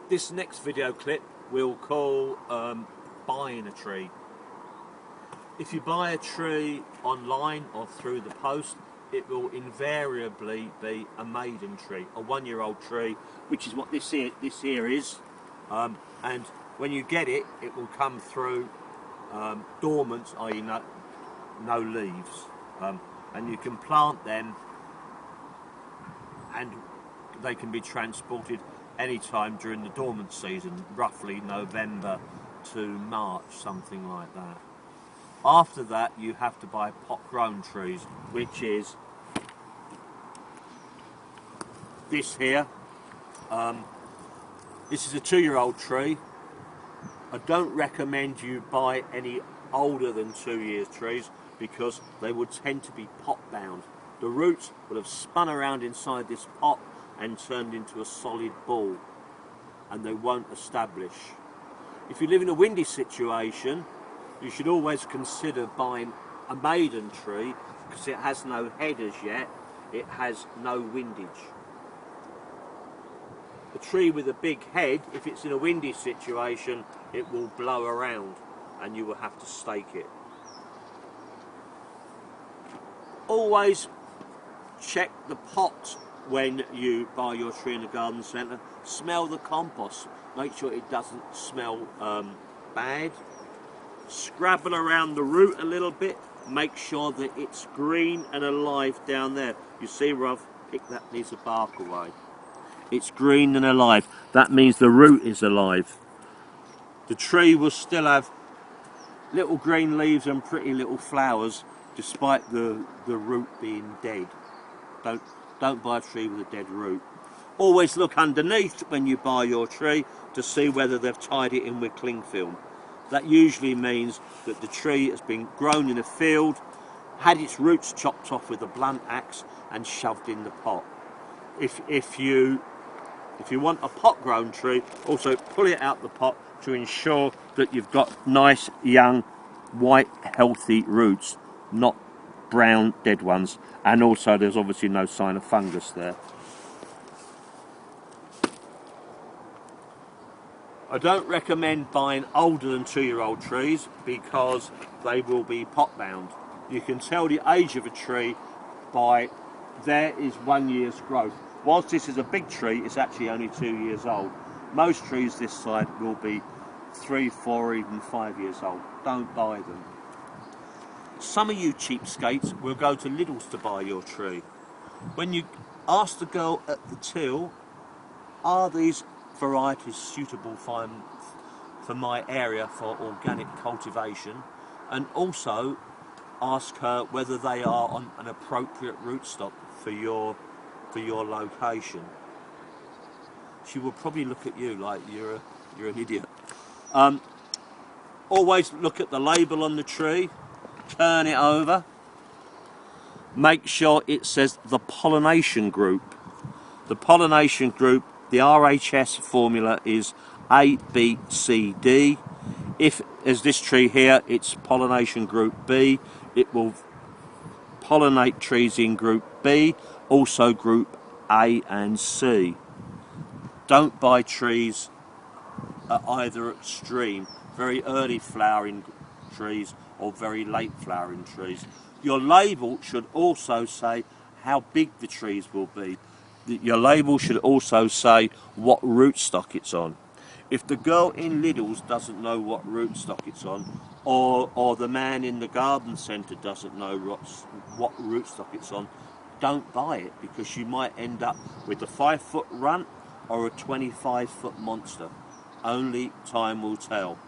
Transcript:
This next video clip we'll call buying a tree. If you buy a tree online or through the post, it will invariably be a maiden tree, a one-year-old tree, which is what this here is. And when you get it, it will come through dormant, i.e. no leaves. And you can plant them and they can be transported anytime during the dormant season, roughly November to March, something like that. After that, you have to buy pot-grown trees, which is this here. This is a 2-year-old tree. I don't recommend you buy any older than 2 years trees because they would tend to be pot bound. The roots would have spun around inside this pot and turned into a solid ball, and they won't establish. If you live in a windy situation, you should always consider buying a maiden tree because it has no head as yet, it has no windage. A tree with a big head, if it's in a windy situation, it will blow around and you will have to stake it. Always check the pot when you buy your tree in a garden centre. Smell the compost, make sure it doesn't smell bad. Scrabble around the root a little bit, make sure that it's green and alive down there. You see where I've picked that piece of bark away? It's green and alive, that means the root is alive. The tree will still have little green leaves and pretty little flowers despite the root being dead. Don't buy a tree with a dead root. Always look underneath when you buy your tree to see whether they've tied it in with cling film. That usually means that the tree has been grown in a field, had its roots chopped off with a blunt axe and shoved in the pot. If you want a pot grown tree, also pull it out the pot to ensure that you've got nice young white healthy roots, not brown dead ones, and also there's obviously no sign of fungus there. I don't recommend buying older than 2-year-old trees because they will be pot bound. You can tell the age of a tree by there is 1 year's growth. Whilst this is a big tree, it's actually only 2 years old. Most trees this side will be 3, 4, even 5 years old. Don't buy them. Some of you cheapskates will go to Lidl's to buy your tree. When you ask the girl at the till, are these varieties suitable for my area for organic cultivation, and also ask her whether they are on an appropriate rootstock for your location. She will probably look at you like you're an idiot. Always look at the label on the tree, turn it over, make sure it says the pollination group. The pollination group, the RHS formula is A, B, C, D. If, as this tree here, it's pollination group B, it will pollinate trees in group B, also group A and C. Don't buy trees at either extreme, very early flowering trees or very late flowering trees. Your label should also say how big the trees will be. Your label should also say what rootstock it's on. If the girl in Lidl's doesn't know what rootstock it's on, or the man in the garden centre doesn't know what rootstock it's on, don't buy it, because you might end up with a 5-foot runt or a 25-foot monster. Only time will tell.